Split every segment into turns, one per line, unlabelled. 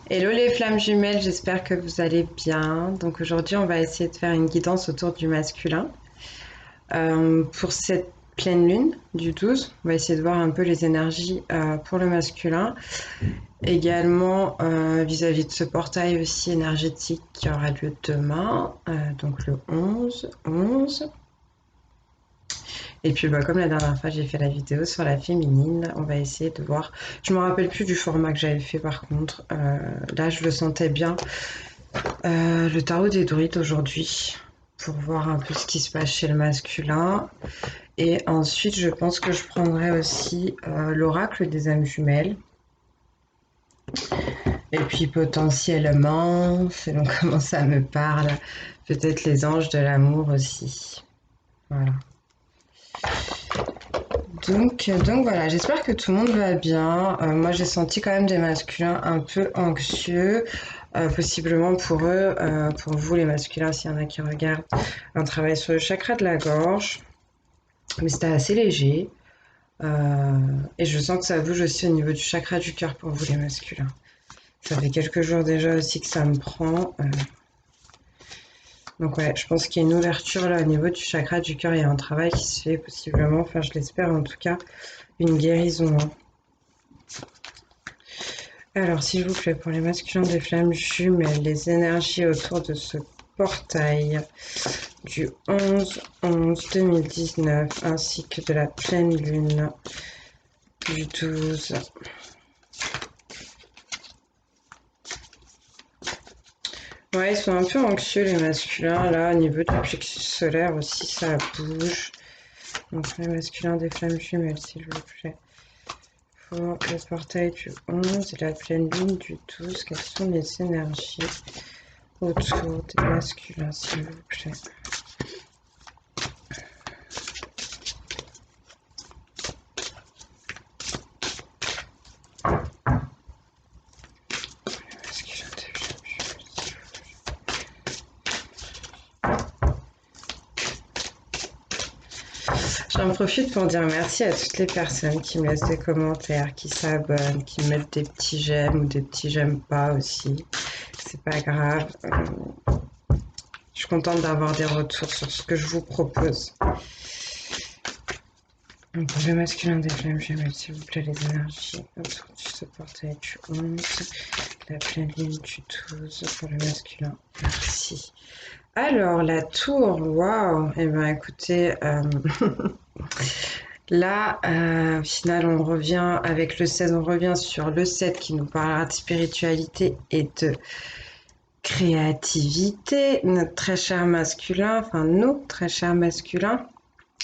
Hello les flammes jumelles, j'espère que vous allez bien. Donc aujourd'hui, on va essayer de faire une guidance autour du masculin. Pour cette pleine lune du 12, on va essayer de voir un peu les énergies pour le masculin. Également vis-à-vis de ce portail aussi énergétique qui aura lieu demain, donc le 11. Et puis comme la dernière fois j'ai fait la vidéo sur la féminine, on va essayer de voir. Je me rappelle plus du format que j'avais fait par contre. Là je le sentais bien. Le tarot des druides aujourd'hui pour voir un peu ce qui se passe chez le masculin. Et ensuite je pense que je prendrai aussi l'oracle des âmes jumelles. Et puis potentiellement, selon comment ça me parle, peut-être les anges de l'amour aussi. Voilà. Donc voilà, j'espère que tout le monde va bien. Moi j'ai senti quand même des masculins un peu anxieux, possiblement pour eux, pour vous les masculins, s'il y en a qui regardent, un travail sur le chakra de la gorge, mais c'était assez léger. Et je sens que ça bouge aussi au niveau du chakra du cœur pour vous les masculins. Ça fait quelques jours déjà aussi que ça me prend. Donc ouais, je pense qu'il y a une ouverture là au niveau du chakra du cœur. Il y a un travail qui se fait possiblement, enfin je l'espère en tout cas, une guérison. Hein. Alors, s'il vous plaît, pour les masculins des flammes jumelles, les énergies autour de ce portail du 11-11-2019 ainsi que de la pleine lune du 12. Ouais, ils sont un peu anxieux les masculins. Là, au niveau du plexus solaire aussi, ça bouge. Donc, les masculins des flammes jumelles, s'il vous plaît. Pour le portail du 11 et la pleine lune du 12, quelles sont les énergies autour des masculins, s'il vous plaît. J'en profite pour dire merci à toutes les personnes qui me laissent des commentaires, qui s'abonnent, qui mettent des petits j'aime ou des petits j'aime pas aussi. C'est pas grave. Je suis contente d'avoir des retours sur ce que je vous propose. Donc pour le masculin des flammes jumelles, s'il vous plaît, les énergies autour du ce portail du 11, la pleine lune du 12 pour le masculin. Merci. Alors, la tour, waouh! Eh bien, écoutez, là, au final, on revient avec le 16, on revient sur le 7 qui nous parlera de spiritualité et de créativité. Notre très cher masculin, enfin, nos très chers masculins.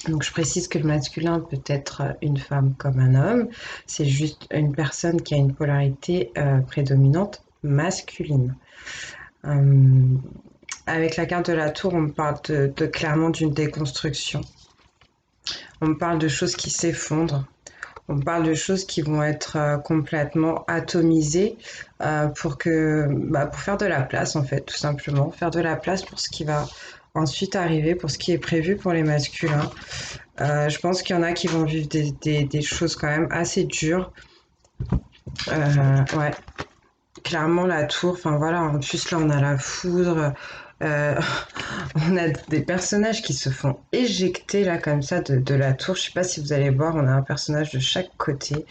Donc, je précise que le masculin peut être une femme comme un homme. C'est juste une personne qui a une polarité prédominante masculine. Avec la carte de la tour, on parle clairement d'une déconstruction. On parle de choses qui s'effondrent. On parle de choses qui vont être complètement atomisées pour faire de la place en fait, tout simplement, faire de la place pour ce qui va ensuite arriver, pour ce qui est prévu pour les masculins. Je pense qu'il y en a qui vont vivre des choses quand même assez dures. Ouais, clairement la tour. Enfin voilà, en plus là on a la foudre. Euh, on a des personnages qui se font éjecter là comme ça de la tour. Je sais pas si vous allez voir, on a un personnage de chaque côté.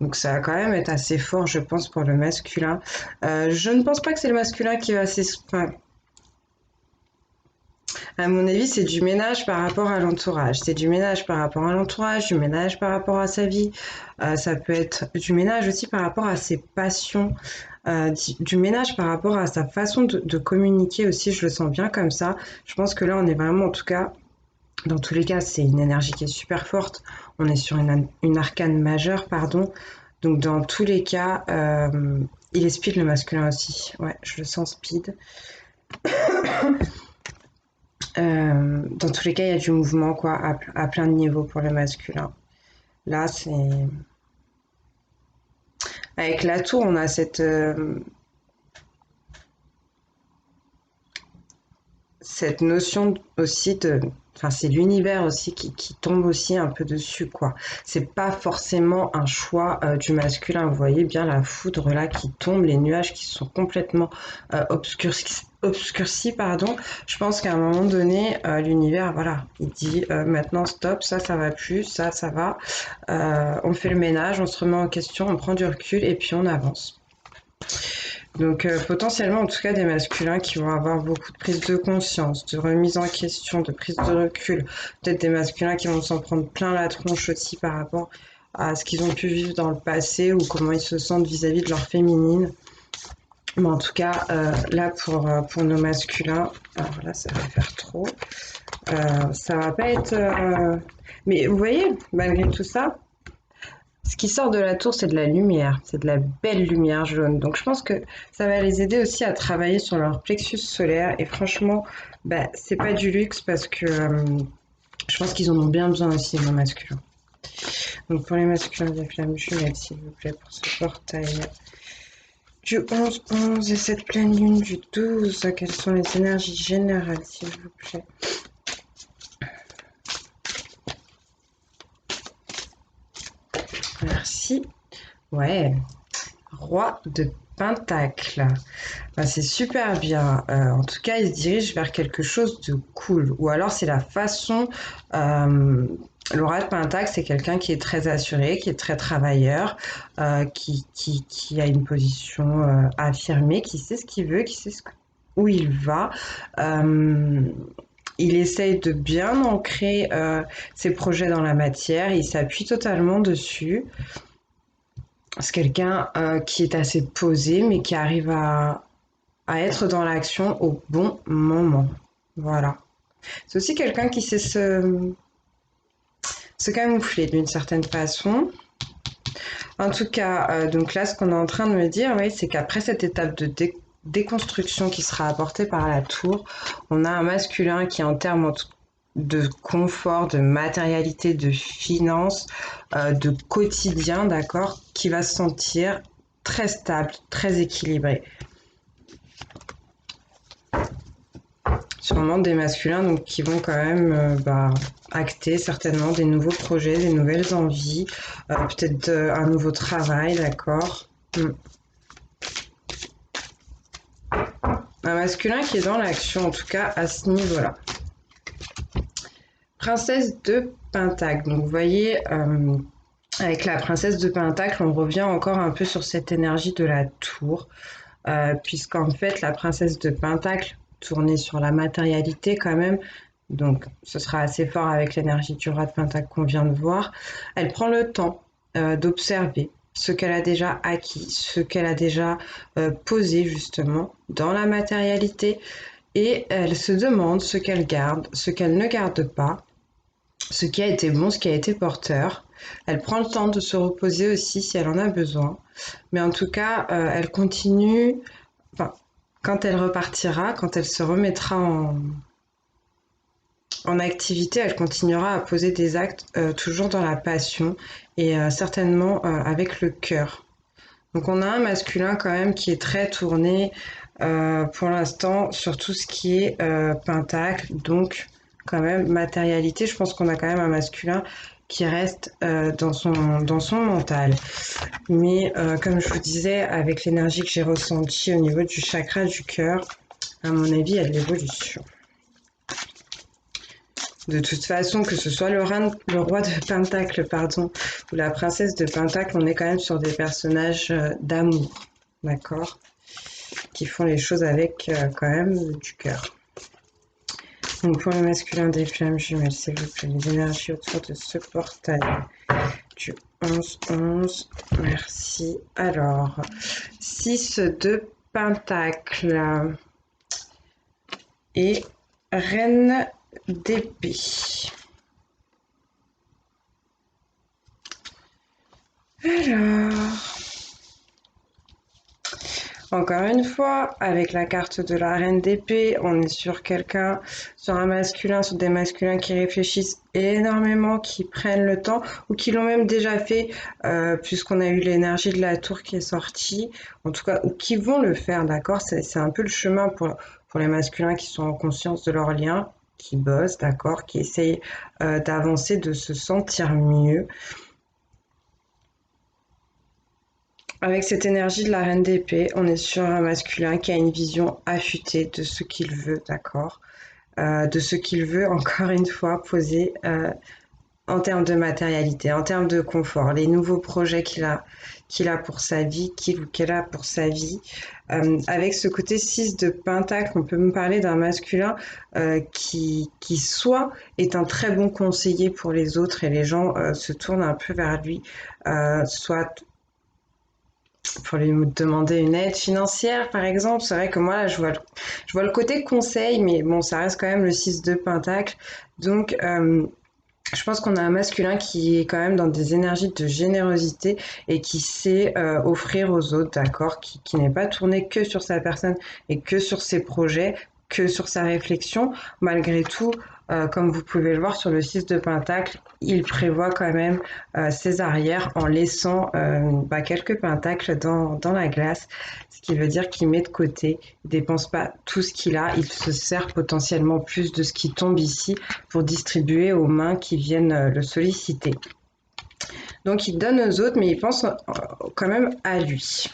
Donc ça va quand même être assez fort, je pense, pour le masculin. Je ne pense pas que c'est le masculin qui va enfin, à mon avis, c'est du ménage par rapport à l'entourage. C'est du ménage par rapport à l'entourage, du ménage par rapport à sa vie. Ça peut être du ménage aussi par rapport à ses passions, du ménage par rapport à sa façon de communiquer aussi. Je le sens bien comme ça. Je pense que là, on est vraiment, en tout cas, dans tous les cas, c'est une énergie qui est super forte. On est sur une arcane majeure, pardon. Donc, dans tous les cas, il est speed le masculin aussi. Ouais, je le sens speed. Dans tous les cas, il y a du mouvement quoi, à plein de niveaux pour le masculin. Là, c'est avec la tour, on a cette notion aussi de... Enfin, c'est l'univers aussi qui tombe aussi un peu dessus, quoi. C'est pas forcément un choix du masculin. Vous voyez bien la foudre là qui tombe, les nuages qui sont complètement obscurcis, pardon. Je pense qu'à un moment donné, l'univers, voilà, il dit maintenant stop, ça va plus, ça va. On fait le ménage, on se remet en question, on prend du recul et puis on avance. Donc potentiellement en tout cas des masculins qui vont avoir beaucoup de prise de conscience, de remise en question, de prise de recul. Peut-être des masculins qui vont s'en prendre plein la tronche aussi par rapport à ce qu'ils ont pu vivre dans le passé ou comment ils se sentent vis-à-vis de leur féminine. Mais en tout cas, là pour nos masculins, alors là ça va faire trop. Ça va pas être... Mais vous voyez, malgré tout ça, ce qui sort de la tour, c'est de la lumière, c'est de la belle lumière jaune. Donc je pense que ça va les aider aussi à travailler sur leur plexus solaire. Et franchement, bah, c'est pas du luxe parce que je pense qu'ils en ont bien besoin aussi, les masculins. Donc pour les masculins des flammes jumelles, s'il vous plaît, pour ce portail du 11-11 et cette pleine lune du 12, quelles sont les énergies générales, s'il vous plaît? Merci. Ouais, roi de Pentacle. Ben, c'est super bien. En tout cas, il se dirige vers quelque chose de cool. Ou alors, c'est la façon. Le roi de Pentacle, c'est quelqu'un qui est très assuré, qui est très travailleur, qui a une position affirmée, qui sait ce qu'il veut, qui sait où il va. Euh, il essaye de bien ancrer ses projets dans la matière. Il s'appuie totalement dessus. C'est quelqu'un qui est assez posé, mais qui arrive à être dans l'action au bon moment. Voilà. C'est aussi quelqu'un qui sait se camoufler d'une certaine façon. En tout cas, donc là, ce qu'on est en train de me dire, oui, c'est qu'après cette étape de déconstruction qui sera apportée par la tour, on a un masculin qui, en termes de confort, de matérialité, de finances, de quotidien, d'accord, qui va se sentir très stable, très équilibré. Sûrement des masculins donc, qui vont quand même acter certainement des nouveaux projets, des nouvelles envies, peut-être un nouveau travail, d'accord. Un masculin qui est dans l'action, en tout cas à ce niveau-là. Princesse de Pentacle. Donc vous voyez, avec la princesse de Pentacle, on revient encore un peu sur cette énergie de la tour, puisqu'en fait, la princesse de Pentacle, tournée sur la matérialité quand même, donc ce sera assez fort avec l'énergie du roi de Pentacle qu'on vient de voir, elle prend le temps d'observer ce qu'elle a déjà acquis, ce qu'elle a déjà posé justement dans la matérialité, et elle se demande ce qu'elle garde, ce qu'elle ne garde pas, ce qui a été bon, ce qui a été porteur. Elle prend le temps de se reposer aussi si elle en a besoin. Mais en tout cas, elle continue, enfin, quand elle repartira, quand elle se remettra en activité, elle continuera à poser des actes toujours dans la passion et certainement avec le cœur. Donc on a un masculin quand même qui est très tourné pour l'instant sur tout ce qui est pentacle, donc quand même matérialité. Je pense qu'on a quand même un masculin qui reste dans son mental. Mais comme je vous disais, avec l'énergie que j'ai ressentie au niveau du chakra du cœur, à mon avis, il y a de l'évolution. De toute façon, que ce soit le roi de Pentacle, pardon, ou la princesse de Pentacle, on est quand même sur des personnages d'amour, d'accord, qui font les choses avec quand même du cœur. Donc pour le masculin des flammes jumelles, s'il vous plaît, les énergies autour de ce portail du 11-11, merci. Alors, 6 de Pentacle et Reine d'épée. Alors, encore une fois, avec la carte de la reine d'épée, on est sur quelqu'un, sur un masculin, sur des masculins qui réfléchissent énormément, qui prennent le temps ou qui l'ont même déjà fait, puisqu'on a eu l'énergie de la tour qui est sortie, en tout cas, ou qui vont le faire, d'accord? C'est un peu le chemin pour les masculins qui sont en conscience de leur lien, qui bossent, d'accord, qui essayent d'avancer, de se sentir mieux. Avec cette énergie de la reine d'épée, on est sur un masculin qui a une vision affûtée de ce qu'il veut, d'accord, de ce qu'il veut, encore une fois, poser en termes de matérialité, en termes de confort, les nouveaux projets qu'il a pour sa vie, qu'elle a pour sa vie. Avec ce côté 6 de pentacle, on peut me parler d'un masculin qui soit est un très bon conseiller pour les autres et les gens se tournent un peu vers lui, soit pour lui demander une aide financière, par exemple. C'est vrai que moi, là, je vois le côté conseil, mais bon, ça reste quand même le 6 de pentacle. Donc, je pense qu'on a un masculin qui est quand même dans des énergies de générosité et qui sait offrir aux autres, d'accord, qui n'est pas tourné que sur sa personne et que sur ses projets, que sur sa réflexion. Malgré tout, comme vous pouvez le voir sur le 6 de Pentacle, il prévoit quand même ses arrières en laissant quelques pentacles dans la glace, ce qui veut dire qu'il met de côté, il dépense pas tout ce qu'il a, il se sert potentiellement plus de ce qui tombe ici pour distribuer aux mains qui viennent le solliciter. Donc il donne aux autres, mais il pense quand même à lui.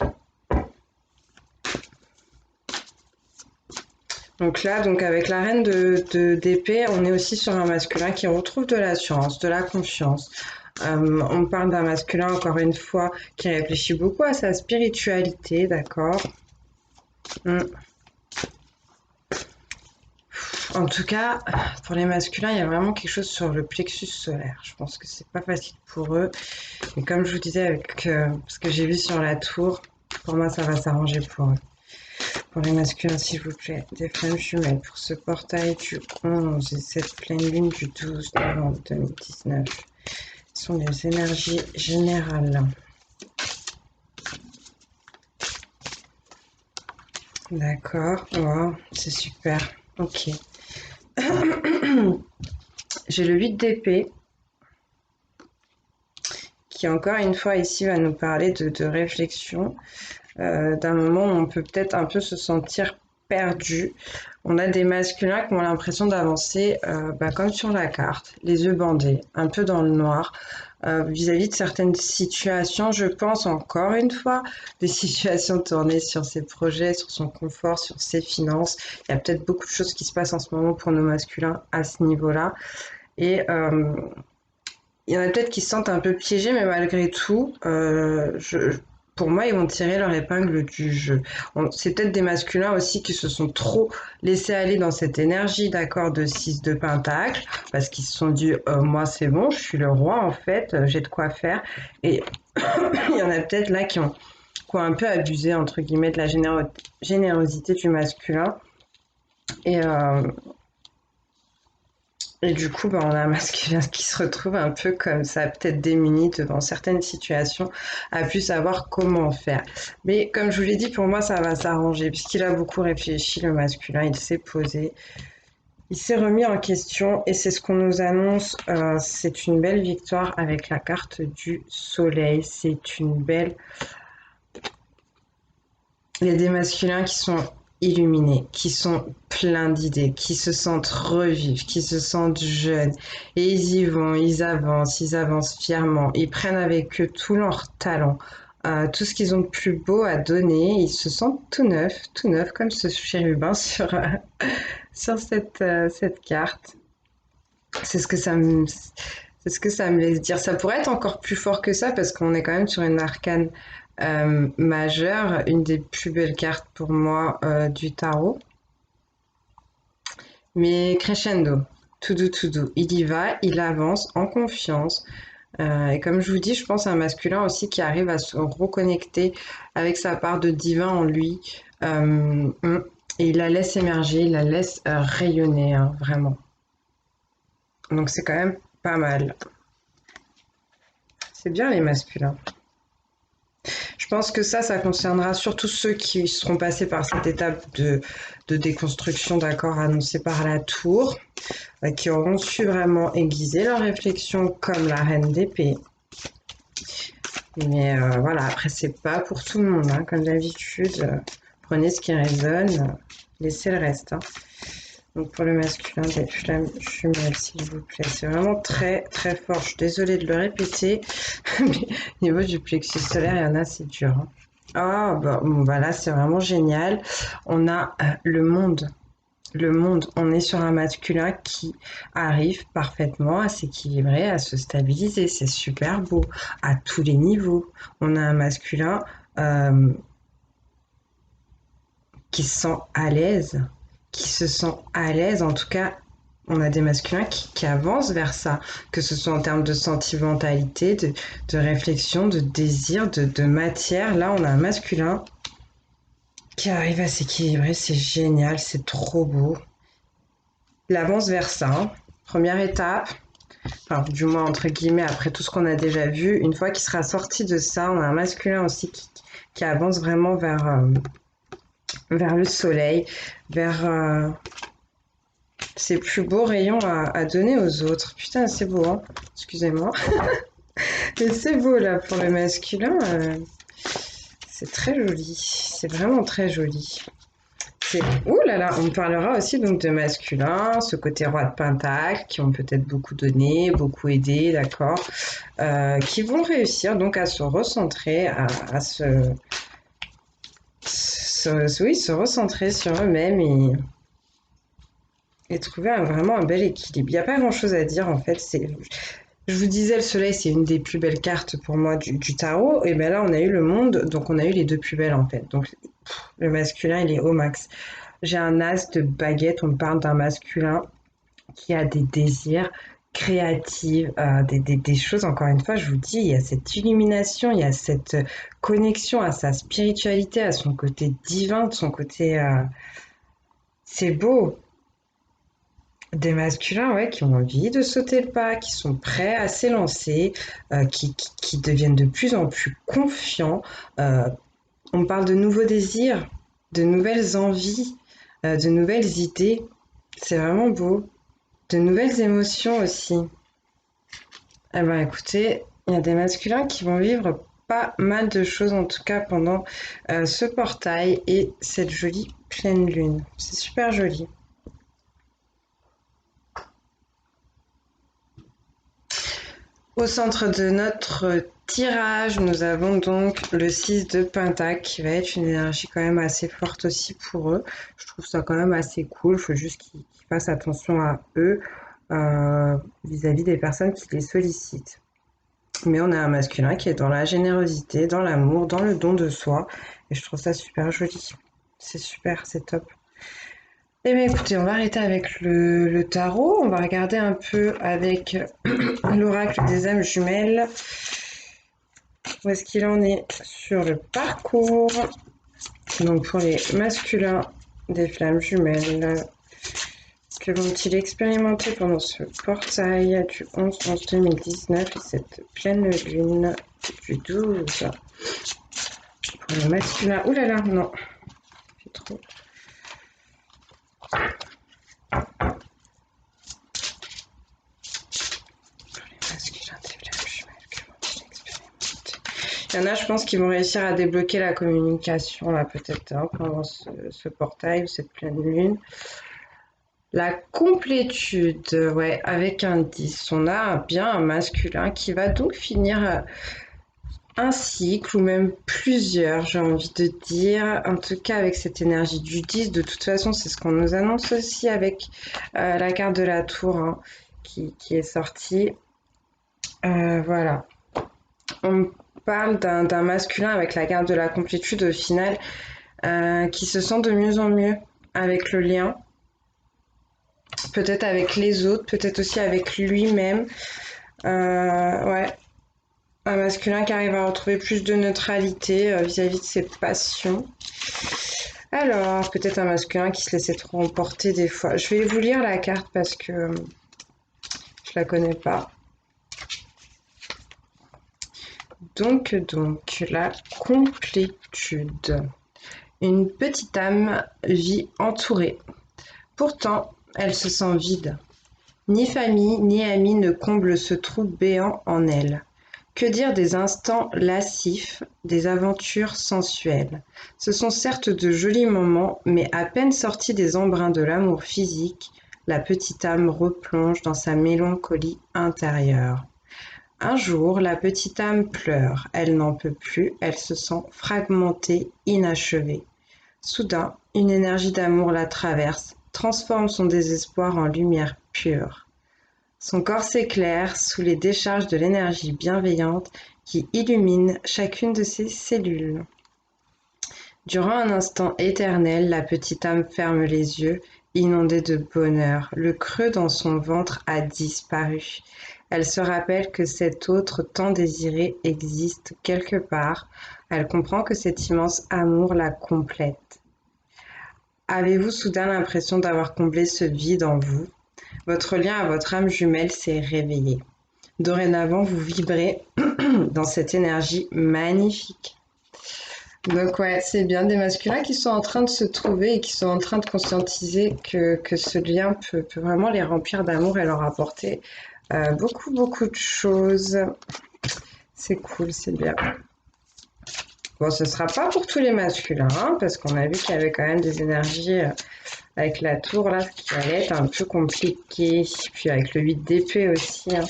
Donc là, avec la reine d'épée, on est aussi sur un masculin qui retrouve de l'assurance, de la confiance. On parle d'un masculin, encore une fois, qui réfléchit beaucoup à sa spiritualité, d'accord. En tout cas, pour les masculins, il y a vraiment quelque chose sur le plexus solaire. Je pense que c'est pas facile pour eux. Mais comme je vous disais, avec ce que j'ai vu sur la tour, pour moi, ça va s'arranger pour eux. Pour les masculins, s'il vous plaît, des flammes jumelles pour ce portail du 11 et cette pleine lune du 12 novembre 2019. Ce sont les énergies générales. D'accord, wow, c'est super. Ok. J'ai le 8 d'épée qui, encore une fois, ici, va nous parler de réflexion, d'un moment où on peut peut-être un peu se sentir perdu. On a des masculins qui ont l'impression d'avancer comme sur la carte, les yeux bandés, un peu dans le noir, vis-à-vis de certaines situations, je pense encore une fois, des situations tournées sur ses projets, sur son confort, sur ses finances. Il y a peut-être beaucoup de choses qui se passent en ce moment pour nos masculins à ce niveau-là. Et il y en a peut-être qui se sentent un peu piégés, mais malgré tout, pour moi, ils vont tirer leur épingle du jeu. C'est peut-être des masculins aussi qui se sont trop laissés aller dans cette énergie, d'accord, de 6 de pentacle, parce qu'ils se sont dit, moi c'est bon, je suis le roi en fait, j'ai de quoi faire. Et il y en a peut-être là qui ont un peu abusé, entre guillemets, de la générosité du masculin. Et du coup, on a un masculin qui se retrouve un peu comme ça, peut-être démuni devant certaines situations, à plus savoir comment faire. Mais comme je vous l'ai dit, pour moi, ça va s'arranger, puisqu'il a beaucoup réfléchi, le masculin, il s'est posé, il s'est remis en question, et c'est ce qu'on nous annonce. C'est une belle victoire avec la carte du soleil. C'est une belle... Il y a des masculins qui sont illuminés, qui sont pleins d'idées, qui se sentent revivre, qui se sentent jeunes. Et ils y vont, ils avancent fièrement, ils prennent avec eux tout leur talent, tout ce qu'ils ont de plus beau à donner. Ils se sentent tout neufs, comme ce chérubin sur cette carte. C'est ce que ça me, c'est ce que ça me laisse dire. Ça pourrait être encore plus fort que ça parce qu'on est quand même sur une arcane majeure, une des plus belles cartes pour moi du tarot. Mais crescendo, tout doux. Il y va, il avance en confiance. Et comme je vous dis, je pense à un masculin aussi qui arrive à se reconnecter avec sa part de divin en lui. Et il la laisse émerger, il la laisse rayonner, hein, vraiment. Donc c'est quand même pas mal. C'est bien les masculins. Je pense que ça concernera surtout ceux qui seront passés par cette étape de déconstruction, d'accord, annoncée par la tour, qui auront su vraiment aiguiser leur réflexion comme la reine d'épée. Mais voilà, après, c'est pas pour tout le monde, hein, comme d'habitude. Prenez ce qui résonne. Laissez le reste, hein. Donc pour le masculin, des flammes jumelles, s'il vous plaît. C'est vraiment très très fort. Je suis désolée de le répéter, mais au niveau du plexus solaire, il y en a, c'est dur, hein. Ah, bah, bon, bah là, c'est vraiment génial. On a le monde. Le monde, on est sur un masculin qui arrive parfaitement à s'équilibrer, à se stabiliser. C'est super beau à tous les niveaux. On a un masculin euh, qui se sent à l'aise, qui se sent à l'aise. En tout cas, on a des masculins qui avancent vers ça, que ce soit en termes de sentimentalité, de réflexion, de désir, de matière. Là, on a un masculin qui arrive à s'équilibrer. C'est génial, c'est trop beau. Il avance vers ça, hein. Première étape, enfin, du moins entre guillemets, après tout ce qu'on a déjà vu, une fois qu'il sera sorti de ça, on a un masculin aussi qui avance vraiment vers le soleil, vers ses plus beaux rayons à donner aux autres. Putain, c'est beau, hein. Excusez-moi. Mais c'est beau là pour le masculin. C'est très joli. C'est vraiment très joli. Ouh là là, on parlera aussi donc de masculin, ce côté roi de pentacle, qui ont peut-être beaucoup donné, beaucoup aidé, d'accord, qui vont réussir donc à se recentrer, à oui, se recentrer sur eux-mêmes et trouver vraiment un bel équilibre. Il n'y a pas grand-chose à dire en fait. Je vous disais, le soleil, c'est une des plus belles cartes pour moi du tarot. Et bien là, on a eu le monde, donc on a eu les deux plus belles en fait. Donc le masculin, il est au max. J'ai un as de baguette, on me parle d'un masculin qui a des désirs créatifs, des choses, encore une fois, je vous dis, il y a cette illumination, il y a cette connexion à sa spiritualité, à son côté divin, de son côté... c'est beau. Des masculins, ouais, qui ont envie de sauter le pas, qui sont prêts à s'élancer, qui deviennent de plus en plus confiants. Euh, on parle de nouveaux désirs, de nouvelles envies, de nouvelles idées. C'est vraiment beau. De nouvelles émotions aussi. Eh ben écoutez, il y a des masculins qui vont vivre pas mal de choses, en tout cas pendant ce portail et cette jolie pleine lune. C'est super joli. Au centre de notre tirage, nous avons donc le 6 de Pentacle qui va être une énergie quand même assez forte aussi pour eux. Je trouve ça quand même assez cool. Il faut juste qu'ils fassent attention à eux vis-à-vis des personnes qui les sollicitent. Mais on a un masculin qui est dans la générosité, dans l'amour, dans le don de soi. Et je trouve ça super joli. C'est super, c'est top. Eh bien écoutez, on va arrêter avec le tarot. On va regarder un peu avec l'oracle des âmes jumelles. Où est-ce qu'il en est sur le parcours? Donc pour les masculins des flammes jumelles, que vont-ils expérimenter pendant ce portail du 11/11/2019 et cette pleine lune du 12? Pour les masculins, ouh là là, non, c'est trop. Il y en a, je pense, qui vont réussir à débloquer la communication, là, peut-être, hein, pendant ce portail ou cette pleine lune. La complétude, ouais, avec un 10. On a bien un masculin qui va donc finir un cycle ou même plusieurs, j'ai envie de dire. En tout cas, avec cette énergie du 10, de toute façon, c'est ce qu'on nous annonce aussi avec la carte de la tour, hein, qui est sortie. Voilà. On parle d'un masculin avec la carte de la complétude au final qui se sent de mieux en mieux avec le lien, peut-être avec les autres, peut-être aussi avec lui-même. Ouais, un masculin qui arrive à retrouver plus de neutralité vis-à-vis de ses passions. Alors, peut-être un masculin qui se laissait trop emporter des fois. Je vais vous lire la carte parce que je la connais pas. Donc, la complétude. Une petite âme vit entourée. Pourtant, elle se sent vide. Ni famille, ni amis ne comblent ce trou béant en elle. Que dire des instants lascifs, des aventures sensuelles? Ce sont certes de jolis moments, mais à peine sortis des embruns de l'amour physique, la petite âme replonge dans sa mélancolie intérieure. Un jour, la petite âme pleure, elle n'en peut plus, elle se sent fragmentée, inachevée. Soudain, une énergie d'amour la traverse, transforme son désespoir en lumière pure. Son corps s'éclaire sous les décharges de l'énergie bienveillante qui illumine chacune de ses cellules. Durant un instant éternel, la petite âme ferme les yeux, inondée de bonheur. Le creux dans son ventre a disparu. Elle se rappelle que cet autre tant désiré existe quelque part. Elle comprend que cet immense amour la complète. Avez-vous soudain l'impression d'avoir comblé ce vide en vous? Votre lien à votre âme jumelle s'est réveillé. Dorénavant, vous vibrez dans cette énergie magnifique. Donc ouais, c'est bien des masculins qui sont en train de se trouver et qui sont en train de conscientiser que ce lien peut vraiment les remplir d'amour et leur apporter beaucoup, beaucoup de choses. C'est cool, c'est bien. Bon, ce sera pas pour tous les masculins, hein, parce qu'on a vu qu'il y avait quand même des énergies avec la tour là, ce qui allait être un peu compliqué. Puis avec le 8 d'épée aussi. Hein.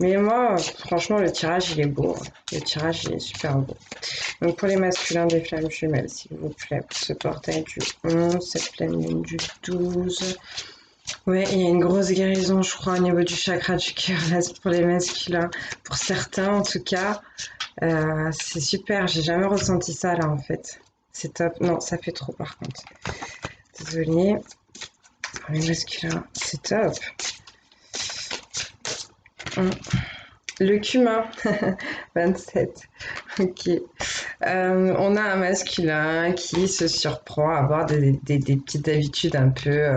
Mais moi, franchement, le tirage, il est beau. Le tirage, il est super beau. Donc pour les masculins des flammes jumelles, s'il vous plaît, pour ce portail du 11, cette pleine lune du 12. Ouais, il y a une grosse guérison, je crois, au niveau du chakra du cœur, là, pour les masculins. Pour certains, en tout cas, c'est super. J'ai jamais ressenti ça, là, en fait. C'est top. Non, ça fait trop, par contre. Désolée. Pour les masculins, c'est top. Le cumin, 27. Ok. On a un masculin qui se surprend à avoir des petites habitudes un peu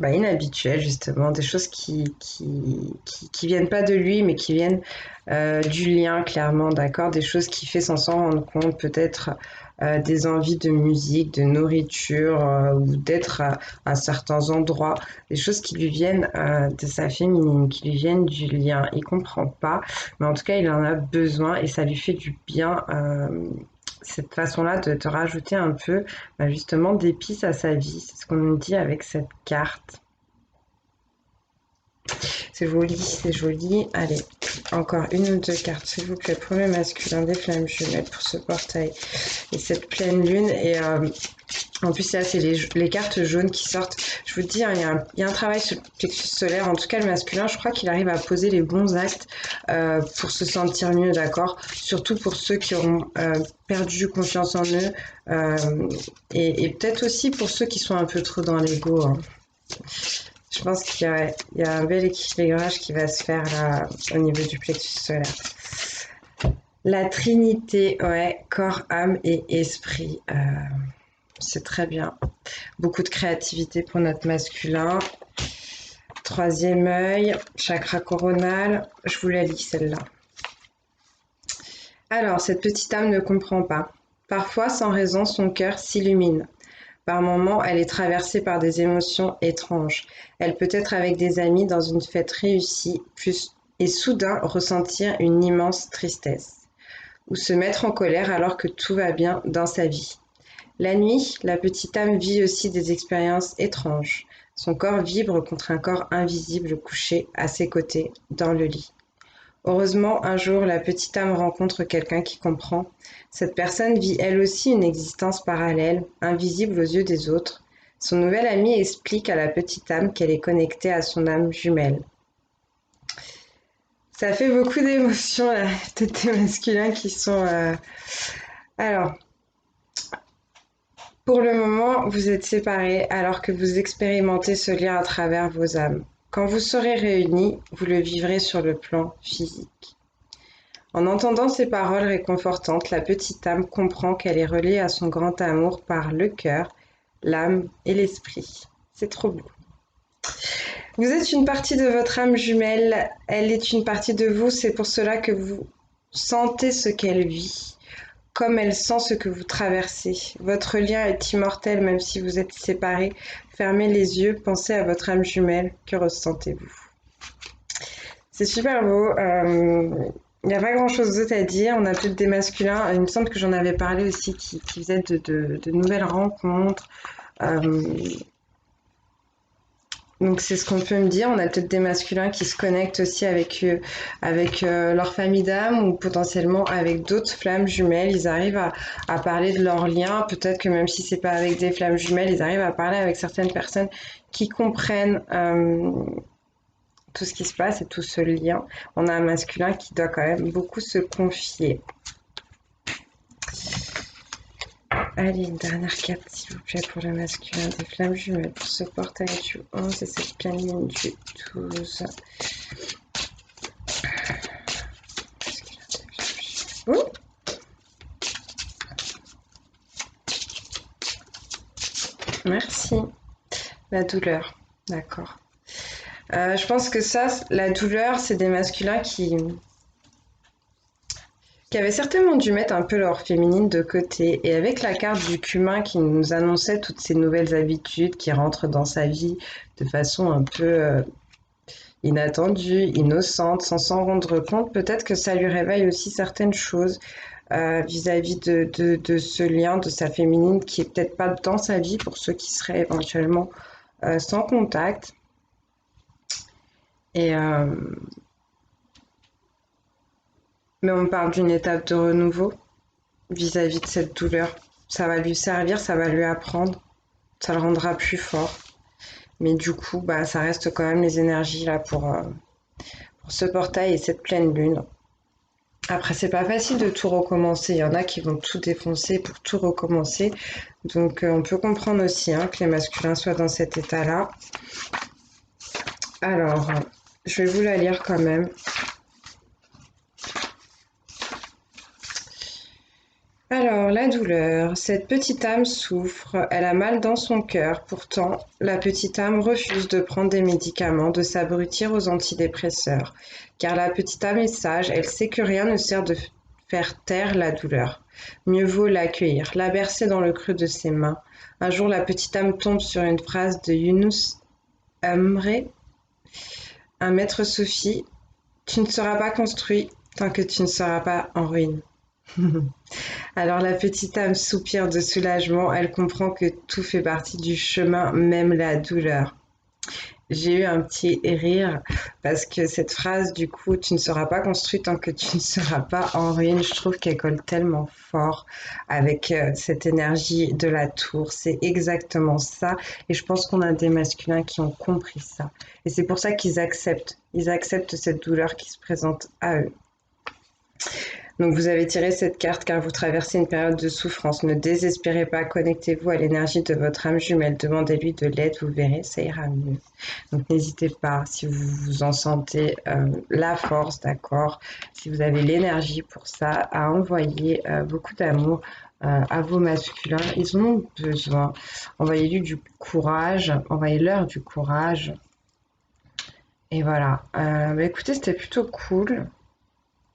inhabituelles, justement, des choses qui viennent pas de lui, mais qui viennent du lien, clairement, d'accord? Des choses qu'il fait sans s'en rendre compte, peut-être des envies de musique, de nourriture, ou d'être à certains endroits, des choses qui lui viennent de sa féminine, qui lui viennent du lien. Il comprend pas, mais en tout cas, il en a besoin et ça lui fait du bien. Cette façon-là de te rajouter un peu justement d'épices à sa vie, c'est ce qu'on nous dit avec cette carte. C'est joli, c'est joli. Allez, encore une ou deux cartes, s'il vous plaît, pour le masculin des flammes jumelles, pour ce portail et cette pleine lune. Et en plus, là, c'est les cartes jaunes qui sortent. Je vous dis, hein, il y a un travail sur le plexus solaire. En tout cas, le masculin, je crois qu'il arrive à poser les bons actes pour se sentir mieux, d'accord? Surtout pour ceux qui auront perdu confiance en eux. Et peut-être aussi pour ceux qui sont un peu trop dans l'ego. Hein. Je pense qu'il y a un bel équilibrage qui va se faire là au niveau du plexus solaire. La Trinité, ouais, corps, âme et esprit. C'est très bien. Beaucoup de créativité pour notre masculin. Troisième œil, chakra coronal. Je vous la lis celle-là. Alors, cette petite âme ne comprend pas. Parfois, sans raison, son cœur s'illumine. Par moments, elle est traversée par des émotions étranges. Elle peut être avec des amis dans une fête réussie, et soudain ressentir une immense tristesse. Ou se mettre en colère alors que tout va bien dans sa vie. La nuit, la petite âme vit aussi des expériences étranges. Son corps vibre contre un corps invisible couché à ses côtés, dans le lit. Heureusement, un jour, la petite âme rencontre quelqu'un qui comprend. Cette personne vit elle aussi une existence parallèle, invisible aux yeux des autres. Son nouvel ami explique à la petite âme qu'elle est connectée à son âme jumelle. Ça fait beaucoup d'émotions, là, peut-être des masculins qui sont... Alors, pour le moment, vous êtes séparés alors que vous expérimentez ce lien à travers vos âmes. Quand vous serez réunis, vous le vivrez sur le plan physique. En entendant ces paroles réconfortantes, la petite âme comprend qu'elle est reliée à son grand amour par le cœur, l'âme et l'esprit. C'est trop beau. Vous êtes une partie de votre âme jumelle, elle est une partie de vous, c'est pour cela que vous sentez ce qu'elle vit, comme elle sent ce que vous traversez. Votre lien est immortel même si vous êtes séparés. Fermez les yeux, pensez à votre âme jumelle, que ressentez-vous? C'est super beau. Il n'y a pas grand-chose d'autre à dire. On a peut-être des masculins. Il me semble que j'en avais parlé aussi qui faisaient de nouvelles rencontres. Euh, donc c'est ce qu'on peut me dire. On a peut-être des masculins qui se connectent aussi avec leur famille d'âme ou potentiellement avec d'autres flammes jumelles. Ils arrivent à parler de leurs liens. Peut-être que même si c'est pas avec des flammes jumelles, ils arrivent à parler avec certaines personnes qui comprennent tout ce qui se passe et tout ce lien. On a un masculin qui doit quand même beaucoup se confier. Allez, une dernière carte, s'il vous plaît, pour le masculin des flammes jumelles, pour ce portail du 11 et cette pleine ligne du 12. Oh, merci. La douleur, d'accord. Je pense que ça, la douleur, c'est des masculins qui avaient certainement dû mettre un peu leur féminine de côté. Et avec la carte du cumin qui nous annonçait toutes ces nouvelles habitudes qui rentrent dans sa vie de façon un peu inattendue, innocente, sans s'en rendre compte, peut-être que ça lui réveille aussi certaines choses vis-à-vis de ce lien, de sa féminine qui est peut-être pas dans sa vie pour ceux qui seraient éventuellement sans contact. Et, mais on parle d'une étape de renouveau vis-à-vis de cette douleur. Ça va lui servir, ça va lui apprendre, ça le rendra plus fort. Mais du coup, bah, ça reste quand même les énergies là pour ce portail et cette pleine lune. Après, c'est pas facile de tout recommencer. Il y en a qui vont tout défoncer pour tout recommencer. Donc, on peut comprendre aussi hein, que les masculins soient dans cet état-là. Alors, je vais vous la lire quand même. Alors, la douleur. Cette petite âme souffre, elle a mal dans son cœur. Pourtant, la petite âme refuse de prendre des médicaments, de s'abrutir aux antidépresseurs. Car la petite âme est sage, elle sait que rien ne sert de faire taire la douleur. Mieux vaut l'accueillir, la bercer dans le creux de ses mains. Un jour, la petite âme tombe sur une phrase de Yunus Emre, un maître soufi. Tu ne seras pas construit tant que tu ne seras pas en ruine. Alors la petite âme soupire de soulagement, elle comprend que tout fait partie du chemin, même la douleur. J'ai eu un petit rire parce que cette phrase, du coup, tu ne seras pas construit tant que tu ne seras pas en ruine, je trouve qu'elle colle tellement fort avec cette énergie de la tour. C'est exactement ça. Et je pense qu'on a des masculins qui ont compris ça. Et c'est pour ça qu'ils acceptent. Ils acceptent cette douleur qui se présente à eux. Donc vous avez tiré cette carte car vous traversez une période de souffrance. Ne désespérez pas, connectez-vous à l'énergie de votre âme jumelle. Demandez-lui de l'aide, vous verrez, ça ira mieux. Donc n'hésitez pas, si vous vous en sentez la force, d'accord, si vous avez l'énergie pour ça, à envoyer beaucoup d'amour à vos masculins. Ils en ont besoin. Envoyez-lui du courage, envoyez-leur du courage. Et voilà. Bah écoutez, c'était plutôt cool,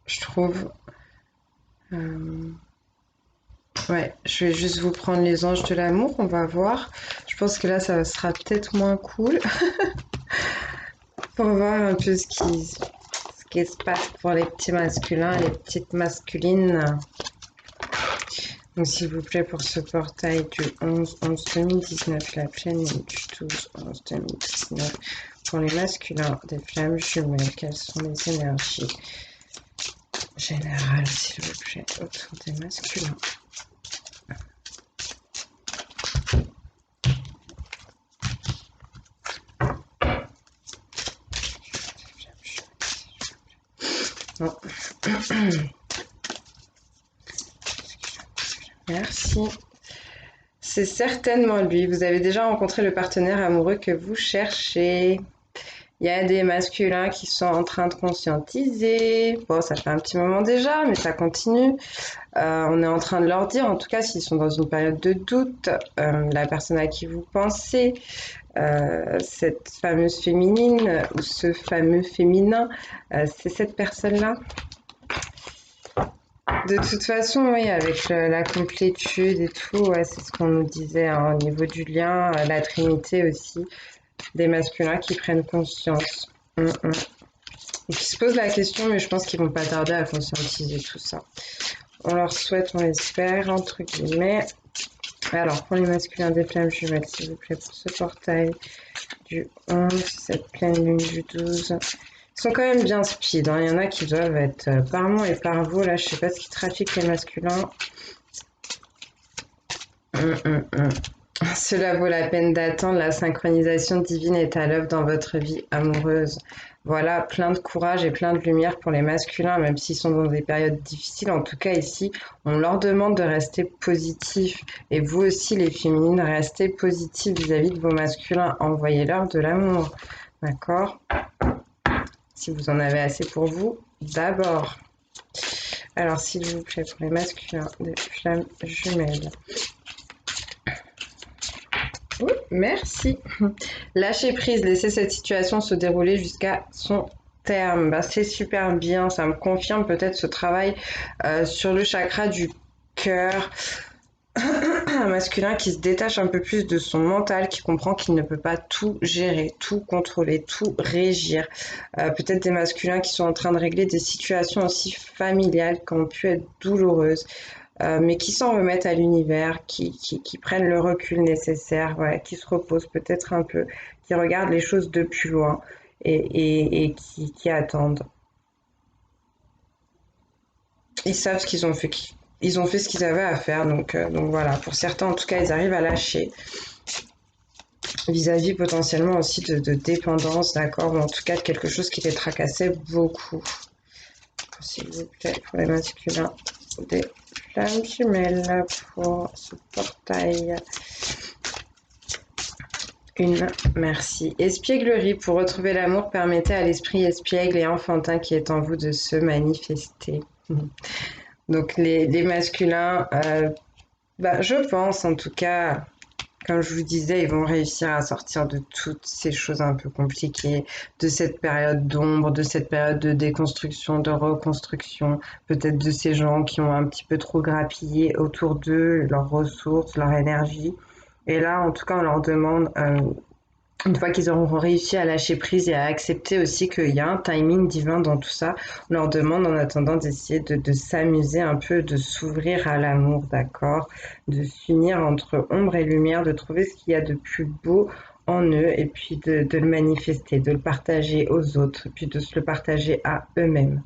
je trouve. Euh, Ouais, je vais juste vous prendre les anges de l'amour, on va voir. Je pense que là, ça sera peut-être moins cool pour voir un peu ce qui se passe pour les petits masculins, les petites masculines. Donc, s'il vous plaît, pour ce portail du 11-11-2019, la pleine lune du 12-11-2019, pour les masculins des flammes jumelles, quelles sont les énergies générales, s'il vous plaît, autour des masculins? Non. Merci. C'est certainement lui. Vous avez déjà rencontré le partenaire amoureux que vous cherchez. Il y a des masculins qui sont en train de conscientiser. Bon, ça fait un petit moment déjà, mais ça continue. On est en train de leur dire, en tout cas, s'ils sont dans une période de doute, la personne à qui vous pensez, cette fameuse féminine ou ce fameux féminin, c'est cette personne-là. De toute façon, oui, avec la complétude et tout, ouais, c'est ce qu'on nous disait hein, au niveau du lien, la trinité aussi, des masculins qui prennent conscience. Donc ils se posent la question, mais je pense qu'ils vont pas tarder à conscientiser tout ça. On leur souhaite, on espère, entre guillemets. Alors, pour les masculins des flammes jumelles, s'il vous plaît, pour ce portail du 11, cette pleine lune du 12. Ils sont quand même bien speed, hein. Il y en a qui doivent être par moi et par vous. Là, je sais pas ce qui trafique les masculins. Cela vaut la peine d'attendre. La synchronisation divine est à l'œuvre dans votre vie amoureuse. Voilà, plein de courage et plein de lumière pour les masculins, même s'ils sont dans des périodes difficiles. En tout cas, ici, on leur demande de rester positifs. Et vous aussi, les féminines, restez positifs vis-à-vis de vos masculins. Envoyez-leur de l'amour. D'accord? Si vous en avez assez pour vous, d'abord. Alors, s'il vous plaît, pour les masculins des flammes jumelles. Oui, merci. Lâcher prise, laisser cette situation se dérouler jusqu'à son terme. Bah, c'est super bien, ça me confirme peut-être ce travail sur le chakra du cœur. Un masculin qui se détache un peu plus de son mental, qui comprend qu'il ne peut pas tout gérer, tout contrôler, tout régir. Peut-être des masculins qui sont en train de régler des situations aussi familiales qui ont pu être douloureuses. Mais qui s'en remettent à l'univers, qui prennent le recul nécessaire, voilà, qui se reposent peut-être un peu, qui regardent les choses de plus loin et qui attendent. Ils savent ce qu'ils ont fait, ils ont fait ce qu'ils avaient à faire, donc voilà. Pour certains, en tout cas, ils arrivent à lâcher vis-à-vis potentiellement aussi de dépendance, d'accord, ou en tout cas de quelque chose qui les tracassait beaucoup. S'il vous plaît, pour les masculins des flammes jumelles pour ce portail. Une, merci. Espièglerie, pour retrouver l'amour, permettez à l'esprit espiègle et enfantin qui est en vous de se manifester. Donc les masculins, je pense en tout cas, comme je vous disais, ils vont réussir à sortir de toutes ces choses un peu compliquées, de cette période d'ombre, de cette période de déconstruction, de reconstruction, peut-être de ces gens qui ont un petit peu trop grappillé autour d'eux, leurs ressources, leur énergie. Et là, en tout cas, on leur demande, une fois qu'ils auront réussi à lâcher prise et à accepter aussi qu'il y a un timing divin dans tout ça, on leur demande en attendant d'essayer de s'amuser un peu, de s'ouvrir à l'amour, d'accord, de s'unir entre ombre et lumière, de trouver ce qu'il y a de plus beau en eux et puis de le manifester, de le partager aux autres, puis de se le partager à eux-mêmes.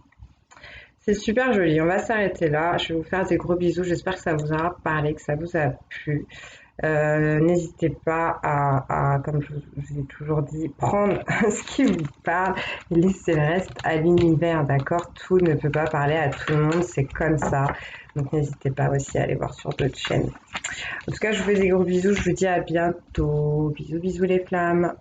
C'est super joli, on va s'arrêter là. Je vais vous faire des gros bisous, j'espère que ça vous aura parlé, que ça vous a plu. N'hésitez pas comme je vous ai toujours dit, prendre ce qui vous parle et laisser le reste à l'univers, d'accord? Tout ne peut pas parler à tout le monde, c'est comme ça. Donc n'hésitez pas aussi à aller voir sur d'autres chaînes. En tout cas, je vous fais des gros bisous, je vous dis à bientôt. Bisous, bisous les flammes.